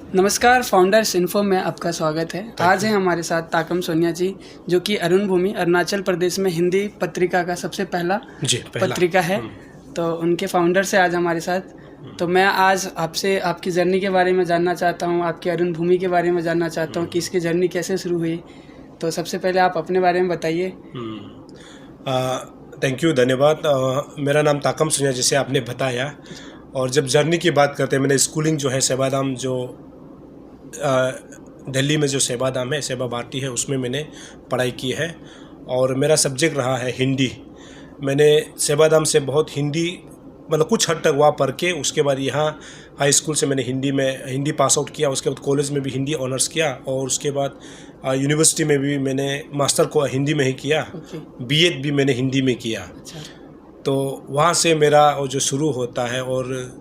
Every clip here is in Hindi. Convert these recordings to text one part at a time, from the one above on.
नमस्कार, फाउंडर्स इन्फो में आपका स्वागत है। आज हैं हमारे साथ ताकम सोनिया जी, जो कि अरुण भूमि अरुणाचल प्रदेश में हिंदी पत्रिका का सबसे पहला पत्रिका है। तो उनके फाउंडर से आज हमारे साथ। तो मैं आज आपसे आपकी जर्नी के बारे में जानना चाहता हूँ, आपकी अरुण भूमि के बारे में जानना चाहता हूँ कि इसकी जर्नी कैसे शुरू हुई। तो सबसे पहले आप अपने बारे में बताइए। थैंक यू, धन्यवाद। मेरा नाम ताकम सोनिया, जैसे आपने बताया। और जब जर्नी की बात करते हैं, मैंने स्कूलिंग जो है सेवाधाम, जो दिल्ली में जो सेवाधाम है, सेवा भारती है, उसमें मैंने पढ़ाई की है। और मेरा सब्जेक्ट रहा है हिंदी। मैंने सेवाधाम से बहुत हिंदी, मतलब कुछ हद तक वहाँ पढ़ के उसके बाद यहाँ हाई स्कूल से मैंने हिंदी पास आउट किया। उसके बाद कॉलेज में भी हिंदी ऑनर्स किया और उसके बाद यूनिवर्सिटी में भी मैंने मास्टर को हिंदी में ही किया। बीएड भी मैंने हिंदी में किया। तो वहाँ से मेरा जो शुरू होता है। और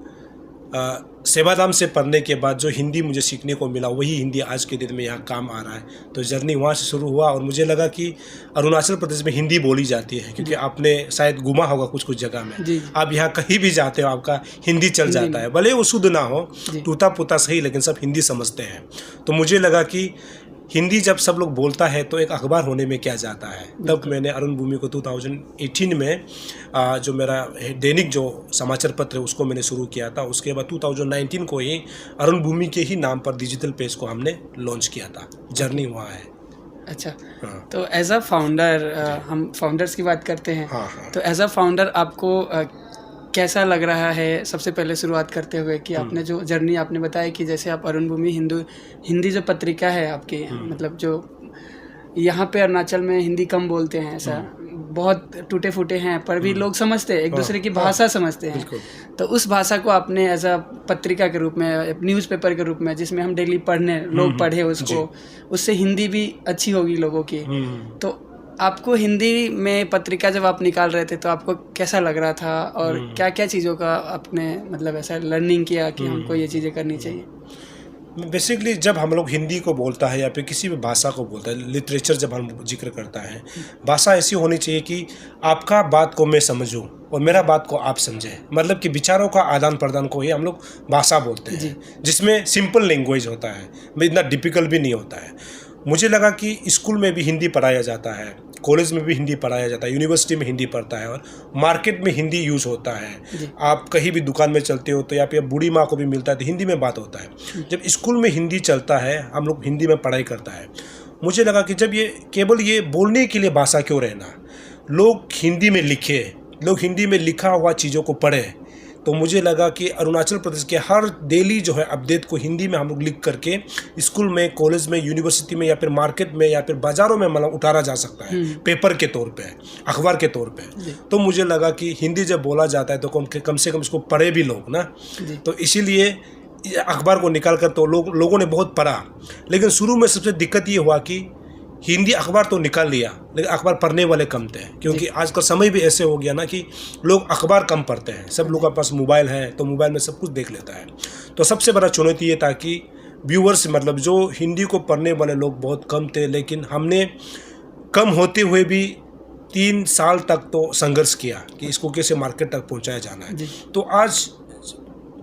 सेवाधाम से पढ़ने के बाद जो हिंदी मुझे सीखने को मिला, वही हिंदी आज के दिन में यहाँ काम आ रहा है। तो जर्नी वहाँ से शुरू हुआ और मुझे लगा कि अरुणाचल प्रदेश में हिंदी बोली जाती है, क्योंकि आपने शायद घुमा होगा कुछ कुछ जगह में। आप यहाँ कहीं भी जाते हो, आपका हिंदी चल जाता है, भले वो शुद्ध ना हो, टूटा पुता सही, लेकिन सब हिंदी समझते हैं। तो मुझे लगा कि हिंदी जब सब लोग बोलता है तो एक अखबार होने में क्या जाता है। तब मैंने अरुण भूमि को 2018 में जो मेरा दैनिक जो समाचार पत्र है उसको मैंने शुरू किया था। उसके बाद 2019 को ही अरुण भूमि के ही नाम पर डिजिटल पेज को हमने लॉन्च किया था। जर्नी वहाँ है। अच्छा, तो एज अ फाउंडर, हम फाउंडर्स की बात करते हैं। तो एज अ फाउंडर आपको कैसा लग रहा है, सबसे पहले शुरुआत करते हुए, कि आपने जो जर्नी आपने बताया कि जैसे आप अरुण भूमि हिंदी जो पत्रिका है आपकी, मतलब जो यहाँ पे अरुणाचल में हिंदी कम बोलते हैं, ऐसा बहुत टूटे फूटे हैं, पर भी लोग समझते हैं, एक दूसरे की भाषा समझते हैं। तो उस भाषा को आपने एज अ पत्रिका के रूप में, न्यूज़पेपर के रूप में, जिसमें हम डेली लोग पढ़े उसको, उससे हिंदी भी अच्छी होगी लोगों की। तो आपको हिंदी में पत्रिका जब आप निकाल रहे थे तो आपको कैसा लग रहा था, और क्या क्या चीज़ों का आपने मतलब ऐसा लर्निंग किया कि हमको ये चीज़ें करनी चाहिए? बेसिकली जब हम लोग हिंदी को बोलता है या फिर किसी भी भाषा को बोलता है, लिटरेचर जब हम जिक्र करता है, भाषा ऐसी होनी चाहिए कि आपका बात को मैं समझूं और मेरा बात को आप समझें। मतलब कि विचारों का आदान प्रदान को ही हम लोग भाषा बोलते हैं, जिसमें सिंपल लैंग्वेज होता है, इतना डिफिकल्ट भी नहीं होता है। मुझे लगा कि स्कूल में भी हिंदी पढ़ाया जाता है, कॉलेज में भी हिंदी पढ़ाया जाता है, यूनिवर्सिटी में हिंदी पढ़ता है, और मार्केट में हिंदी यूज़ होता है। आप कहीं भी दुकान में चलते हो तो या फिर बूढ़ी माँ को भी मिलता है तो हिंदी में बात होता है। जब स्कूल में हिंदी चलता है, हम लोग हिंदी में पढ़ाई करता है, मुझे लगा कि जब ये केवल ये बोलने के लिए भाषा क्यों रहना, लोग हिंदी में लिखे, लोग हिंदी में लिखा हुआ चीज़ों को पढ़े। तो मुझे लगा कि अरुणाचल प्रदेश के हर डेली जो है अपडेट को हिंदी में हम लोग लिख करके स्कूल में, कॉलेज में, यूनिवर्सिटी में या फिर मार्केट में या फिर बाज़ारों में मतलब उतारा जा सकता है, पेपर के तौर पे, अखबार के तौर पे। तो मुझे लगा कि हिंदी जब बोला जाता है तो कम से कम इसको पढ़े भी लोग ना। तो इसीलिए अखबार को निकाल कर तो लोगों ने बहुत पढ़ा। लेकिन शुरू में सबसे दिक्कत ये हुआ कि हिंदी अखबार तो निकाल लिया, लेकिन अखबार पढ़ने वाले कम थे, क्योंकि आज का समय भी ऐसे हो गया ना कि लोग अखबार कम पढ़ते हैं। सब लोगों के पास मोबाइल है तो मोबाइल में सब कुछ देख लेता है। तो सबसे बड़ा चुनौती ये था कि व्यूअर्स, मतलब जो हिंदी को पढ़ने वाले लोग बहुत कम थे। लेकिन हमने कम होते हुए भी 3 साल तक तो संघर्ष किया कि इसको कैसे मार्केट तक पहुँचाया जाना है। तो आज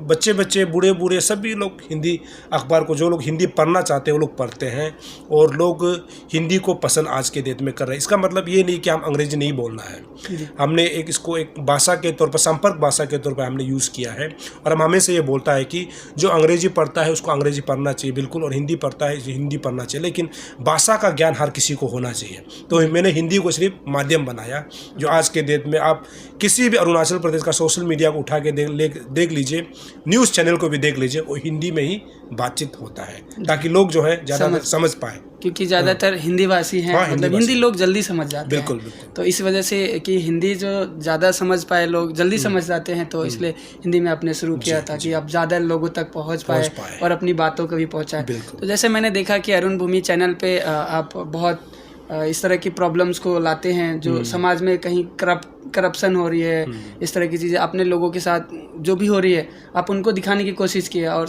बच्चे बूढ़े सभी लोग हिंदी अखबार को, जो लोग हिंदी पढ़ना चाहते हैं वो लोग पढ़ते हैं, और लोग हिंदी को पसंद आज के डेट में कर रहे हैं। इसका मतलब ये नहीं कि हम अंग्रेजी नहीं बोलना है। हमने इसको एक भाषा के तौर पर, संपर्क भाषा के तौर पर हमने यूज़ किया है। और हम हमेशा ये बोलता है कि जो अंग्रेजी पढ़ता है उसको अंग्रेजी पढ़ना चाहिए बिल्कुल, और हिंदी पढ़ता है हिंदी पढ़ना चाहिए, लेकिन भाषा का ज्ञान हर किसी को होना चाहिए। तो मैंने हिंदी को सिर्फ माध्यम बनाया। जो आज के डेट में आप किसी भी अरुणाचल प्रदेश का सोशल मीडिया को उठा के देख लीजिए, न्यूज़ चैनल को भी देख लीजिए, वो हिंदी में ही बातचीत होता है, ताकि लोग जो है ज़्यादा समझ पाए, क्योंकि ज़्यादातर हिंदी भाषी हैं। मतलब हिंदी लोग जल्दी समझ जाते हैं। बिल्कुल। तो इस वजह से कि हिंदी जो ज़्यादा समझ पाए, लोग जल्दी समझ जाते हैं, तो इसलिए हिंदी में आपने शुरू किया था कि आप ज़्यादा लोगों तक पहुँच पाए और अपनी बातों को भी पहुँचाए। तो जैसे मैंने देखा कि अरुण भूमि चैनल पे आप बहुत इस तरह की प्रॉब्लम्स को लाते हैं, जो समाज में कहीं करप्शन हो रही है, इस तरह की चीज़ें अपने लोगों के साथ जो भी हो रही है, आप उनको दिखाने की कोशिश की है। और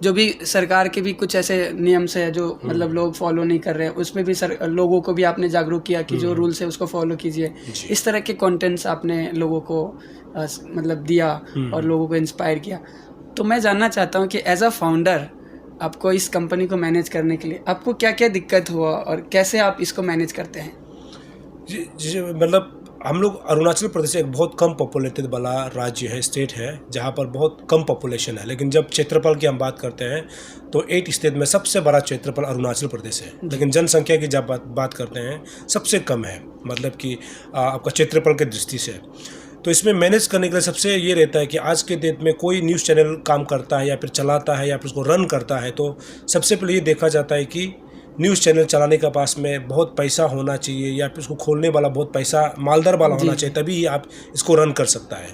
जो भी सरकार के भी कुछ ऐसे नियम्स है जो मतलब लोग फॉलो नहीं कर रहे हैं, उसमें भी लोगों को भी आपने जागरूक किया कि जो रूल्स है उसको फॉलो कीजिए। इस तरह के कंटेंट्स आपने लोगों को मतलब दिया और लोगों को इंस्पायर किया। तो मैं जानना चाहता हूँ कि एज अ फाउंडर आपको इस कंपनी को मैनेज करने के लिए आपको क्या क्या दिक्कत हुआ और कैसे आप इसको मैनेज करते हैं? जी मतलब हम लोग अरुणाचल प्रदेश एक बहुत कम पॉपुलेटेड वाला राज्य है, स्टेट है, जहाँ पर बहुत कम पॉपुलेशन है। लेकिन जब क्षेत्रफल की हम बात करते हैं तो 8 स्टेट में सबसे बड़ा क्षेत्रफल अरुणाचल प्रदेश है। लेकिन जनसंख्या की जब बात करते हैं सबसे कम है, मतलब कि आपका क्षेत्रफल के दृष्टि से। तो इसमें मैनेज करने के लिए सबसे ये रहता है कि आज के डेट में कोई न्यूज़ चैनल काम करता है या फिर चलाता है या फिर उसको रन करता है तो सबसे पहले ये देखा जाता है कि न्यूज़ चैनल चलाने के पास में बहुत पैसा होना चाहिए या फिर उसको खोलने वाला बहुत पैसा मालदार वाला होना चाहिए, तभी ही आप इसको रन कर सकता है।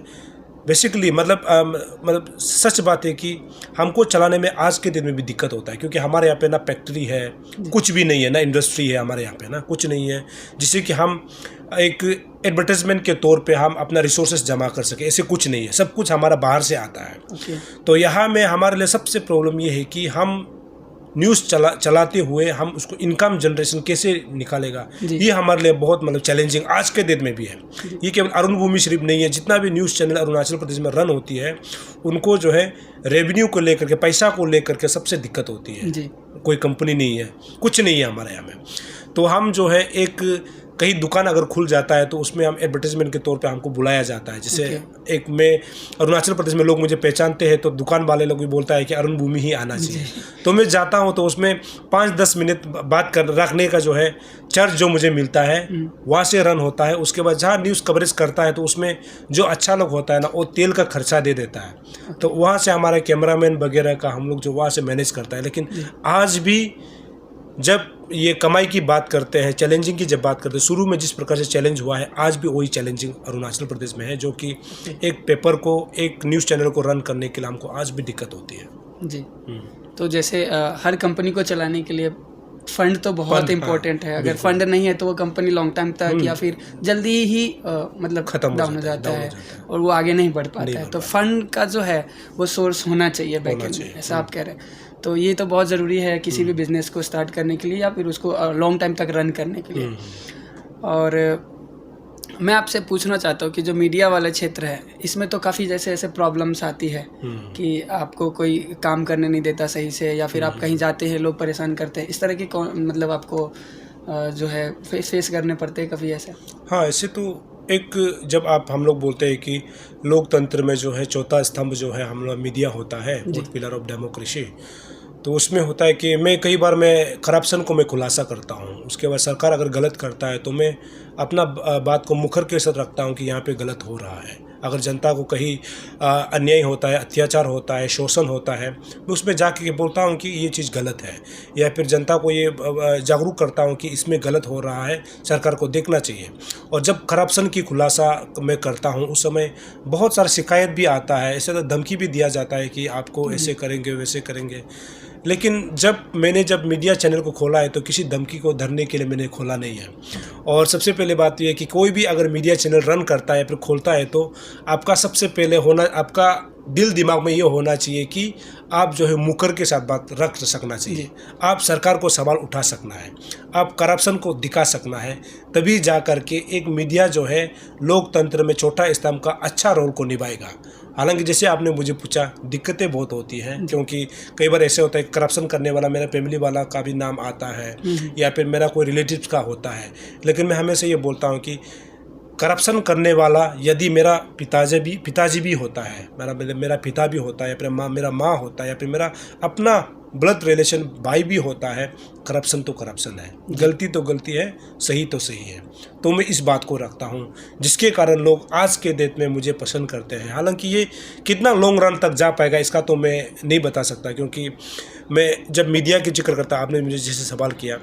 बेसिकली मतलब सच बात है कि हमको चलाने में आज के दिन में भी दिक्कत होता है, क्योंकि हमारे यहाँ पे ना फैक्ट्री है, कुछ भी नहीं है, ना इंडस्ट्री है हमारे यहाँ पे, ना कुछ नहीं है जिससे कि हम एक एडवर्टाइजमेंट के तौर पे हम अपना रिसोर्सेज जमा कर सके। ऐसे कुछ नहीं है, सब कुछ हमारा बाहर से आता है। तो यहाँ में हमारे लिए सबसे प्रॉब्लम ये है कि हम न्यूज़ चलाते हुए हम उसको इनकम जनरेशन कैसे निकालेगा, ये हमारे लिए बहुत मतलब चैलेंजिंग आज के डेट में भी है। ये केवल अरुण भूमि सिर्फ नहीं है, जितना भी न्यूज़ चैनल अरुणाचल प्रदेश में रन होती है उनको जो है रेवेन्यू को लेकर के, पैसा को लेकर के सबसे दिक्कत होती है। कोई कंपनी नहीं है, कुछ नहीं है हमारे यहाँ में। तो हम जो है एक कहीं दुकान अगर खुल जाता है तो उसमें हम एडवर्टाइजमेंट के तौर पे हमको बुलाया जाता है। जैसे एक में अरुणाचल प्रदेश में लोग मुझे पहचानते हैं तो दुकान वाले लोग भी बोलता है कि अरुण भूमि ही आना चाहिए, तो मैं जाता हूं तो उसमें 5-10 मिनट बात कर रखने का जो है चार्ज जो मुझे मिलता है वहाँ से रन होता है। उसके बाद जहाँ न्यूज़ कवरेज करता है तो उसमें जो अच्छा लोग होता है ना वो तेल का खर्चा दे देता है, तो वहाँ से हमारे कैमरामैन वगैरह का हम लोग जो वहाँ से मैनेज करता है। लेकिन आज भी जब ये कमाई की बात करते हैं, चैलेंजिंग की जब बात करते हैं, शुरू में जिस प्रकार से चैलेंज हुआ है आज भी वही चैलेंजिंग अरुणाचल प्रदेश में है, जो कि एक पेपर को, एक न्यूज़ चैनल को रन करने के लिए हमको आज भी दिक्कत होती है। जी तो जैसे हर कंपनी को चलाने के लिए फंड तो बहुत इम्पोर्टेंट है। अगर फंड नहीं है तो वो कंपनी लॉन्ग टाइम तक या फिर जल्दी ही मतलब खत्म डाउन हो जाता है और वो आगे नहीं बढ़ पाता है। तो फंड का जो है वो सोर्स होना चाहिए बैकएंड में, ऐसा आप कह रहे हैं। तो ये तो बहुत ज़रूरी है किसी भी बिजनेस को स्टार्ट करने के लिए या फिर उसको लॉन्ग टाइम तक रन करने के लिए। और मैं आपसे पूछना चाहता हूँ कि जो मीडिया वाला क्षेत्र है इसमें तो काफ़ी जैसे ऐसे प्रॉब्लम्स आती है कि आपको कोई काम करने नहीं देता सही से, या फिर आप कहीं जाते हैं लोग परेशान करते हैं, इस तरह की मतलब आपको जो है फेस करने पड़ते हैं कभी ऐसे? हाँ, ऐसे तो एक जब हम लोग बोलते हैं कि लोकतंत्र में जो है चौथा स्तंभ जो है हम लोग मीडिया होता है, फोर्थ पिलर ऑफ डेमोक्रेसी, तो उसमें होता है कि कई बार मैं करप्शन को मैं खुलासा करता हूँ। उसके बाद सरकार अगर गलत करता है तो मैं अपना बात को मुखर के साथ रखता हूँ कि यहाँ पे गलत हो रहा है। अगर जनता को कहीं अन्याय होता है, अत्याचार होता है, शोषण होता है, मैं उसमें जाके बोलता हूँ कि ये चीज़ गलत है, या फिर जनता को ये जागरूक करता हूँ कि इसमें गलत हो रहा है, सरकार को देखना चाहिए। और जब करप्शन की खुलासा मैं करता हूँ उस समय बहुत सारा शिकायत भी आता है, ऐसे तो धमकी भी दिया जाता है कि आपको ऐसे करेंगे वैसे करेंगे। लेकिन जब मीडिया चैनल को खोला है तो किसी धमकी को धरने के लिए मैंने खोला नहीं है। और सबसे पहले बात यह है कि कोई भी अगर मीडिया चैनल रन करता है फिर खोलता है तो आपका सबसे पहले आपका दिल दिमाग में ये होना चाहिए कि आप जो है मुकर के साथ बात रख सकना चाहिए, आप सरकार को सवाल उठा सकना है, आप करप्शन को दिखा सकना है, तभी जा कर के एक मीडिया जो है लोकतंत्र में चौथा स्तंभ का अच्छा रोल को निभाएगा। हालांकि जैसे आपने मुझे पूछा, दिक्कतें बहुत होती हैं, क्योंकि कई बार ऐसे होता है करप्शन करने वाला मेरा फैमिली वाला का भी नाम आता है या फिर मेरा कोई रिलेटिव्स का होता है। लेकिन मैं हमेशा ये बोलता हूँ कि करप्शन करने वाला यदि मेरा पिताजी भी होता है, मेरा पिता भी होता है, या फिर मेरा माँ होता है, या फिर मेरा अपना ब्लड रिलेशन भाई भी होता है, करप्शन तो करप्शन है, गलती तो गलती है, सही तो सही है। तो मैं इस बात को रखता हूँ जिसके कारण लोग आज के डेट में मुझे पसंद करते हैं। हालांकि ये कितना लॉन्ग रन तक जा पाएगा इसका तो मैं नहीं बता सकता, क्योंकि मैं जब मीडिया की जिक्र करता, आपने मुझे जैसे सवाल किया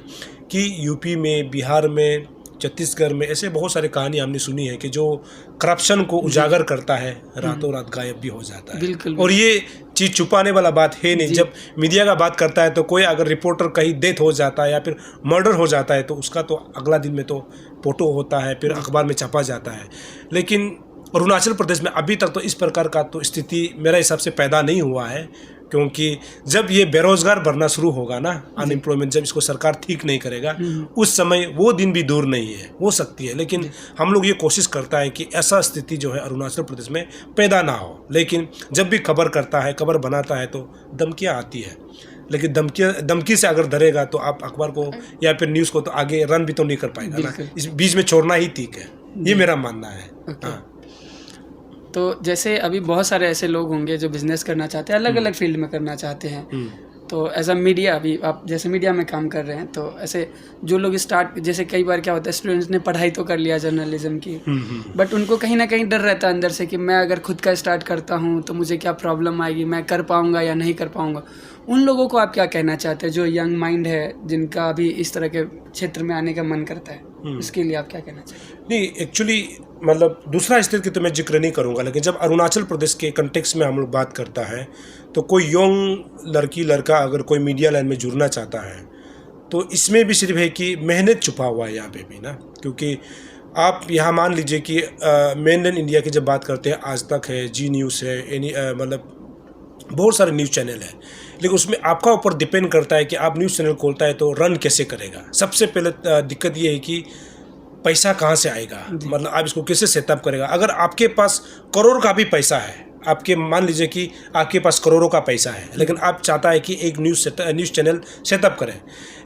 कि यूपी में, बिहार में, छत्तीसगढ़ में ऐसे बहुत सारी कहानी हमने सुनी है कि जो करप्शन को उजागर करता है रातों रात गायब भी हो जाता है। और ये चीज़ छुपाने वाला बात है नहीं। जब मीडिया का बात करता है तो कोई अगर रिपोर्टर कहीं डेथ हो जाता है या फिर मर्डर हो जाता है तो उसका तो अगला दिन में तो फोटो होता है, फिर अखबार में छपा जाता है। लेकिन अरुणाचल प्रदेश में अभी तक तो इस प्रकार का तो स्थिति मेरे हिसाब से पैदा नहीं हुआ है, क्योंकि जब ये बेरोजगार बढ़ना शुरू होगा ना, अनएम्प्लॉयमेंट, जब इसको सरकार ठीक नहीं करेगा उस समय वो दिन भी दूर नहीं है, हो सकती है। लेकिन हम लोग ये कोशिश करता है कि ऐसा स्थिति जो है अरुणाचल प्रदेश में पैदा ना हो। लेकिन जब भी खबर करता है, खबर बनाता है तो धमकियाँ आती है। लेकिन धमकी से अगर डरेगा तो आप अखबार को या फिर न्यूज़ को तो आगे रन भी तो नहीं कर पाएगा ना, इस बीच में छोड़ना ही ठीक है, ये मेरा मानना है। हाँ। तो जैसे अभी बहुत सारे ऐसे लोग होंगे जो बिजनेस करना चाहते हैं, अलग अलग फील्ड में करना चाहते हैं, तो एज अ मीडिया, अभी आप जैसे मीडिया में काम कर रहे हैं, तो ऐसे जो लोग स्टार्ट, जैसे कई बार क्या होता है स्टूडेंट्स ने पढ़ाई तो कर लिया जर्नलिज्म की, बट उनको कहीं ना कहीं डर रहता है अंदर से कि मैं अगर खुद का स्टार्ट करता हूँ तो मुझे क्या प्रॉब्लम आएगी, मैं कर पाऊँगा या नहीं कर पाऊँगा। उन लोगों को आप क्या कहना चाहते हैं जो यंग माइंड है, जिनका अभी इस तरह के क्षेत्र में आने का मन करता है, उसके लिए आप क्या कहना चाहते हैं? नहीं, एक्चुअली मतलब दूसरा स्टेट की तो मैं जिक्र नहीं करूंगा, लेकिन जब अरुणाचल प्रदेश के कंटेक्स्ट में हम लोग बात करता है तो कोई यंग लड़की लड़का अगर कोई मीडिया लाइन में जुड़ना चाहता है तो इसमें भी सिर्फ है कि मेहनत छुपा हुआ है यहाँ पे भी ना, क्योंकि आप यहाँ मान लीजिए कि मेनलैंड इंडिया की जब बात करते हैं, आज तक है, जी न्यूज़ है, मतलब बहुत सारे न्यूज़ चैनल है, लेकिन उसमें आपका ऊपर डिपेंड करता है कि आप न्यूज़ चैनल खोलता है तो रन कैसे करेगा। सबसे पहले दिक्कत ये है कि पैसा कहाँ से आएगा, मतलब आप इसको कैसे सेटअप करेगा। अगर आपके पास करोड़ का भी पैसा है, आपके मान लीजिए कि आपके पास करोड़ों का पैसा है, लेकिन आप चाहता है कि एक न्यूज़ चैनल सेटअप करें,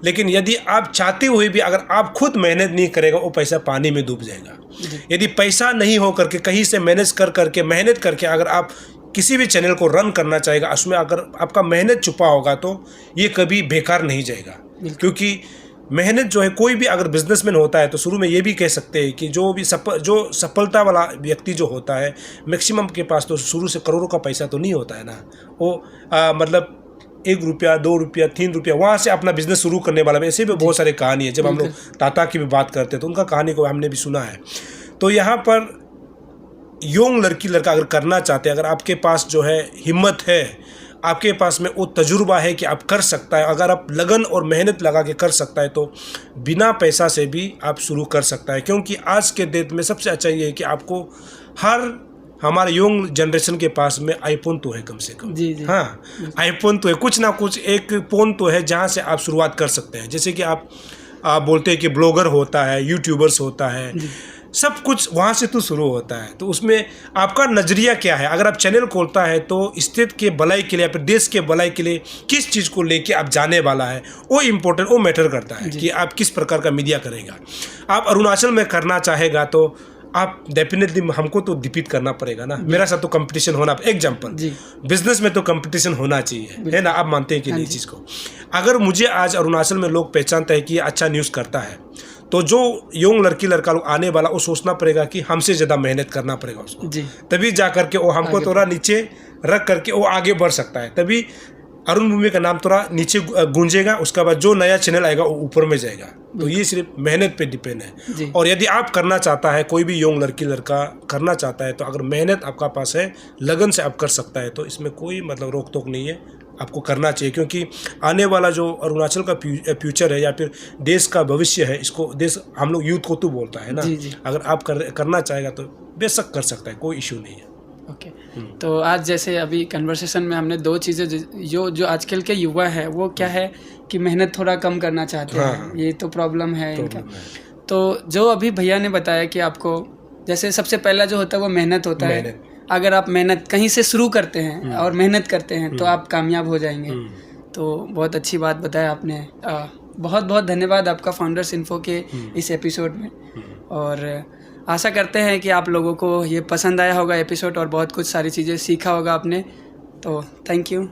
लेकिन यदि आप चाहते हुए भी अगर आप खुद मेहनत नहीं करेगा, वो पैसा पानी में डूब जाएगा। यदि पैसा नहीं हो करके कहीं से मैनेज करके मेहनत करके अगर आप किसी भी चैनल को रन करना चाहेगा, उसमें अगर आपका मेहनत छुपा होगा तो ये कभी बेकार नहीं जाएगा। क्योंकि मेहनत जो है, कोई भी अगर बिजनेसमैन होता है तो शुरू में ये भी कह सकते हैं कि जो सफलता वाला व्यक्ति जो होता है, मैक्सिमम के पास तो शुरू से करोड़ों का पैसा तो नहीं होता है ना, वो मतलब 1 रुपया 2 रुपया 3 रुपया वहाँ से अपना बिजनेस शुरू करने वाला। ऐसे भी बहुत सारी कहानी है, जब हम लोग टाटा की भी बात करते हैं तो उनका कहानी को हमने भी सुना है। तो यहाँ पर यंग लड़की लड़का अगर करना चाहते हैं, अगर आपके पास जो है हिम्मत है, आपके पास में वो तजुर्बा है कि आप कर सकता है, अगर आप लगन और मेहनत लगा के कर सकता है तो बिना पैसा से भी आप शुरू कर सकता है। क्योंकि आज के डेट में सबसे अच्छा ये है कि आपको हमारे यंग जनरेशन के पास में आईफोन तो है कम से कम। जी। हाँ, आईफोन तो है, कुछ ना कुछ एक फ़ोन तो है जहाँ से आप शुरुआत कर सकते हैं। जैसे कि आप बोलते हैं कि ब्लॉगर होता है, यूट्यूबर्स होता है, सब कुछ वहाँ से तो शुरू होता है। तो उसमें आपका नज़रिया क्या है, अगर आप चैनल खोलता है तो स्टेट के भलाई के लिए या फिर देश के भलाई के लिए किस चीज़ को लेके आप जाने वाला है, वो इम्पोर्टेंट, वो मैटर करता है कि आप किस प्रकार का मीडिया करेगा। आप अरुणाचल में करना चाहेगा तो आप डेफिनेटली हमको तो डिपीट करना पड़ेगा ना, मेरा साथ तो कंपटीशन होना। एग्जाम्पल, बिजनेस में तो कंपटीशन होना चाहिए, है ना, आप मानते हैं कि नहीं चीज़ को। अगर मुझे आज अरुणाचल में लोग पहचानते हैं कि ये अच्छा न्यूज़ करता है, तो जो यंग लड़की लड़का लोग आने वाला, वो सोचना पड़ेगा कि हमसे ज़्यादा मेहनत करना पड़ेगा उसको, तभी जा करके वो हमको थोड़ा नीचे रख करके वो आगे बढ़ सकता है। तभी अरुण भूमि का नाम थोड़ा नीचे गूंजेगा, उसके बाद जो नया चैनल आएगा वो ऊपर में जाएगा। तो ये सिर्फ मेहनत पे डिपेंड है। और यदि आप करना चाहता है, कोई भी यंग लड़की लड़का करना चाहता है, तो अगर मेहनत आपका पास है, लगन से आप कर सकता है, तो इसमें कोई मतलब रोक टोक नहीं है, आपको करना चाहिए। क्योंकि आने वाला जो अरुणाचल का फ्यूचर है या फिर देश का भविष्य है, इसको देश हम लोग यूथ को तो बोलता है ना, अगर आप करना चाहेगा तो बेशक कर सकता है, कोई इशू नहीं है। ओके। तो आज जैसे अभी कन्वर्सेशन में हमने 2 चीज़ें जो आजकल के युवा है वो क्या है कि मेहनत थोड़ा कम करना चाहते हैं, ये तो प्रॉब्लम है इनका। तो जो अभी भैया ने बताया कि आपको जैसे सबसे पहला जो होता है वो मेहनत होता है। अगर आप मेहनत कहीं से शुरू करते हैं और मेहनत करते हैं तो आप कामयाब हो जाएंगे। तो बहुत अच्छी बात बताया आपने। बहुत बहुत धन्यवाद आपका फाउंडर्स इन्फो के इस एपिसोड में, और आशा करते हैं कि आप लोगों को ये पसंद आया होगा एपिसोड और बहुत कुछ सारी चीज़ें सीखा होगा आपने। तो थैंक यू।